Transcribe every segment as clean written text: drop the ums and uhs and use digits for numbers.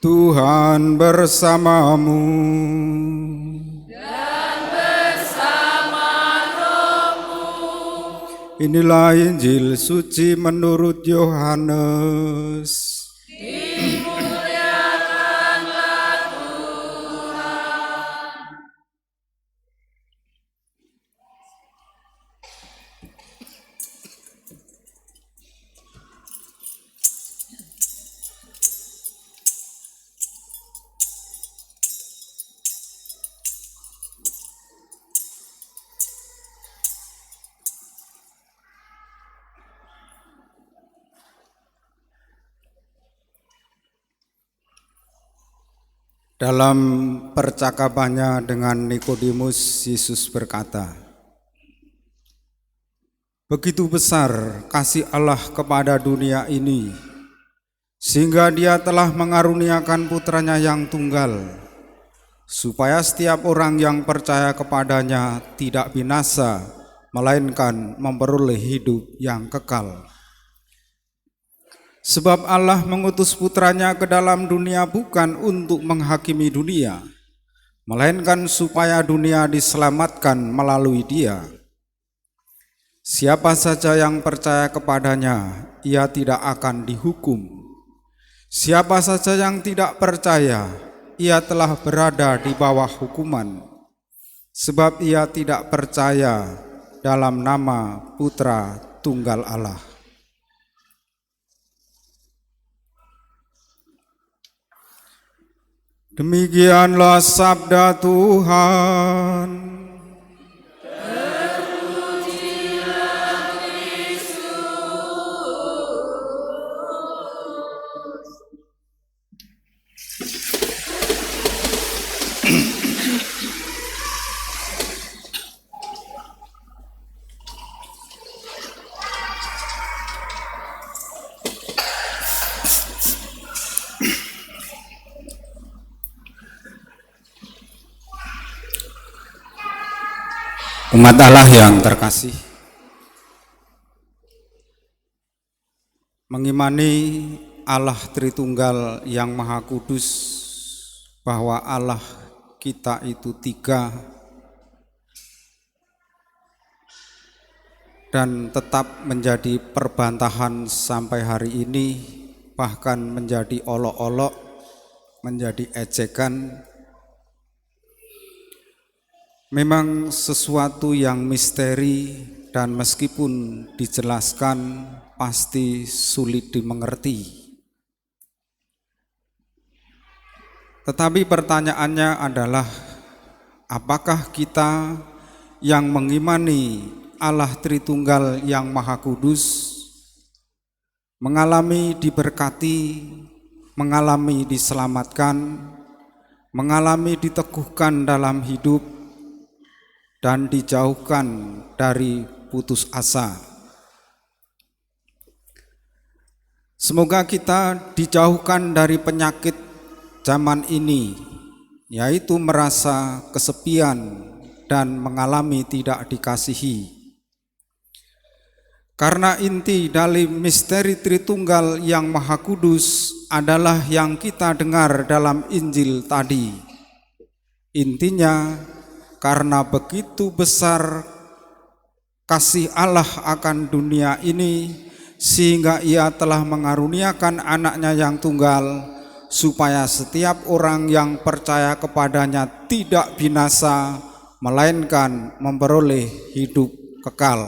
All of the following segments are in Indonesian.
Tuhan bersamamu. Dan bersama rohmu. Inilah Injil suci menurut Yohanes. Dimuliakanlah Tuhan. Dalam percakapannya dengan Nikodemus, Yesus berkata, "Begitu besar kasih Allah kepada dunia ini, sehingga Dia telah mengaruniakan putranya yang tunggal, supaya setiap orang yang percaya kepadanya tidak binasa, melainkan memperoleh hidup yang kekal. Sebab Allah mengutus putranya ke dalam dunia bukan untuk menghakimi dunia, melainkan supaya dunia diselamatkan melalui Dia. Siapa saja yang percaya kepadanya, ia tidak akan dihukum. Siapa saja yang tidak percaya, ia telah berada di bawah hukuman, sebab ia tidak percaya dalam nama Putra Tunggal Allah." Demikianlah sabda Tuhan. Terpujilah Kristus. Umat Allah yang terkasih, mengimani Allah Tritunggal yang Maha Kudus, bahwa Allah kita itu tiga dan tetap menjadi perbantahan sampai hari ini, bahkan menjadi olok-olok, menjadi ejekan, memang sesuatu yang misteri dan meskipun dijelaskan pasti sulit dimengerti. Tetapi pertanyaannya adalah, apakah kita yang mengimani Allah Tritunggal yang Maha Kudus mengalami diberkati, mengalami diselamatkan, mengalami diteguhkan dalam hidup, dan dijauhkan dari putus asa? Semoga kita dijauhkan dari penyakit zaman ini, yaitu merasa kesepian dan mengalami tidak dikasihi. Karena inti dari misteri Tritunggal yang Maha Kudus adalah yang kita dengar dalam Injil tadi. Intinya, karena begitu besar kasih Allah akan dunia ini, sehingga Ia telah mengaruniakan anaknya yang tunggal, supaya setiap orang yang percaya kepadanya tidak binasa, melainkan memperoleh hidup kekal.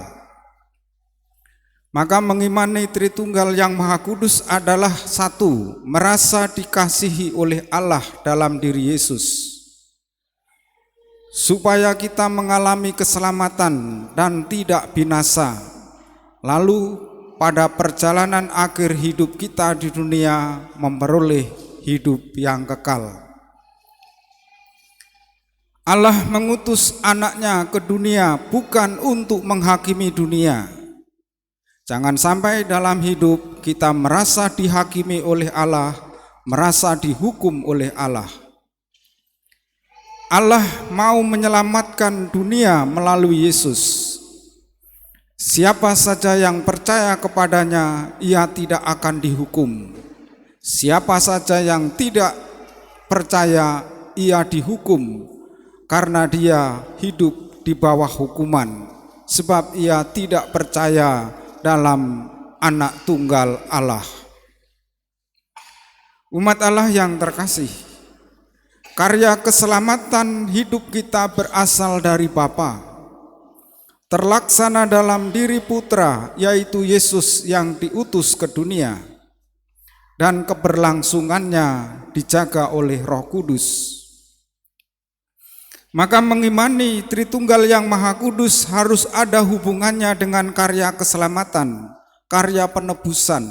Maka mengimani Tritunggal yang Maha Kudus adalah satu, merasa dikasihi oleh Allah dalam diri Yesus, supaya kita mengalami keselamatan dan tidak binasa. Lalu pada perjalanan akhir hidup kita di dunia memperoleh hidup yang kekal. Allah mengutus anaknya ke dunia bukan untuk menghakimi dunia. Jangan sampai dalam hidup kita merasa dihakimi oleh Allah, merasa dihukum oleh Allah. Allah mau menyelamatkan dunia melalui Yesus. Siapa saja yang percaya kepadanya, ia tidak akan dihukum. Siapa saja yang tidak percaya, ia dihukum karena dia hidup di bawah hukuman, sebab ia tidak percaya dalam Anak Tunggal Allah. Umat Allah yang terkasih, karya keselamatan hidup kita berasal dari Bapa, terlaksana dalam diri Putra, yaitu Yesus yang diutus ke dunia, dan keberlangsungannya dijaga oleh Roh Kudus. Maka mengimani Tritunggal yang Maha Kudus harus ada hubungannya dengan karya keselamatan, karya penebusan.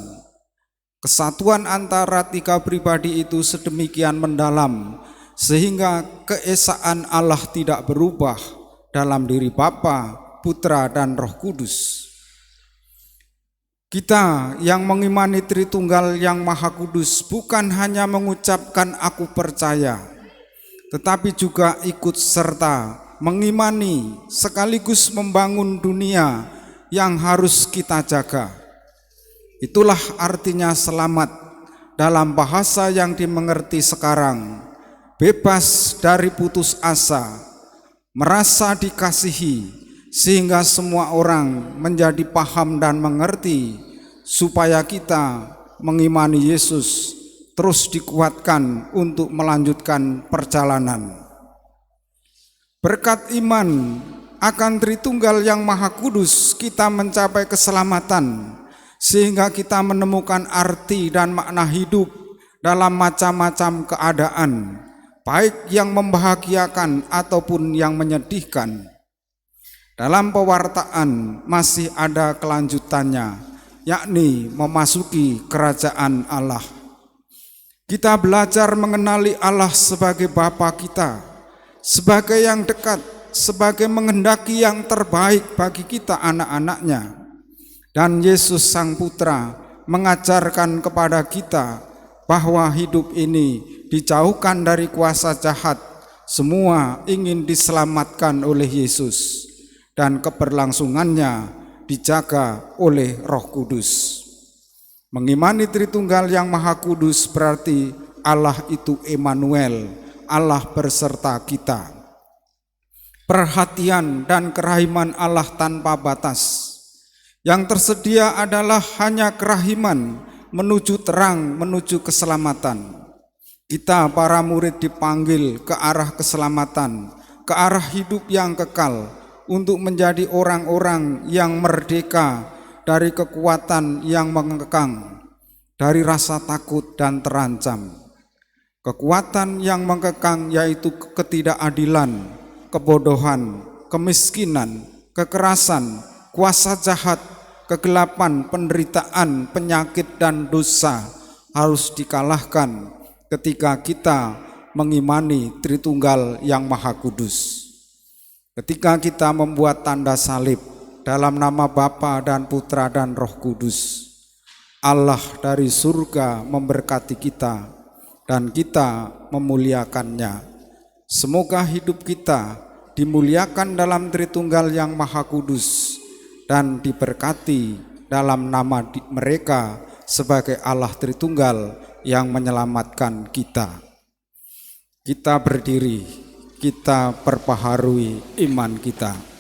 Kesatuan antara tiga pribadi itu sedemikian mendalam sehingga keesaan Allah tidak berubah dalam diri Bapa, Putra, dan Roh Kudus. Kita yang mengimani Tritunggal yang Maha Kudus bukan hanya mengucapkan aku percaya, tetapi juga ikut serta mengimani sekaligus membangun dunia yang harus kita jaga. Itulah artinya selamat dalam bahasa yang dimengerti sekarang, bebas dari putus asa, merasa dikasihi, sehingga semua orang menjadi paham dan mengerti, supaya kita mengimani Yesus terus dikuatkan untuk melanjutkan perjalanan. Berkat iman akan Tritunggal yang Maha Kudus, kita mencapai keselamatan, sehingga kita menemukan arti dan makna hidup dalam macam-macam keadaan, baik yang membahagiakan ataupun yang menyedihkan. Dalam pewartaan masih ada kelanjutannya, yakni memasuki kerajaan Allah. Kita belajar mengenali Allah sebagai Bapa kita, sebagai yang dekat, sebagai menghendaki yang terbaik bagi kita anak-anaknya. Dan Yesus Sang Putra mengajarkan kepada kita bahwa hidup ini dijauhkan dari kuasa jahat, semua ingin diselamatkan oleh Yesus, dan keberlangsungannya dijaga oleh Roh Kudus. Mengimani Tritunggal yang Maha Kudus berarti Allah itu Immanuel, Allah berserta kita. Perhatian dan kerahiman Allah tanpa batas. Yang tersedia adalah hanya kerahiman menuju terang, menuju keselamatan. Kita para murid dipanggil ke arah keselamatan, ke arah hidup yang kekal, untuk menjadi orang-orang yang merdeka dari kekuatan yang mengekang, dari rasa takut dan terancam. Kekuatan yang mengekang yaitu ketidakadilan, kebodohan, kemiskinan, kekerasan, kuasa jahat, kegelapan, penderitaan, penyakit, dan dosa harus dikalahkan ketika kita mengimani Tritunggal yang Maha Kudus. Ketika kita membuat tanda salib dalam nama Bapa dan Putra dan Roh Kudus, Allah dari surga memberkati kita dan kita memuliakannya. Semoga hidup kita dimuliakan dalam Tritunggal yang Maha Kudus dan diberkati dalam nama mereka sebagai Allah Tritunggal yang menyelamatkan kita. Kita berdiri, kita perbaharui iman kita.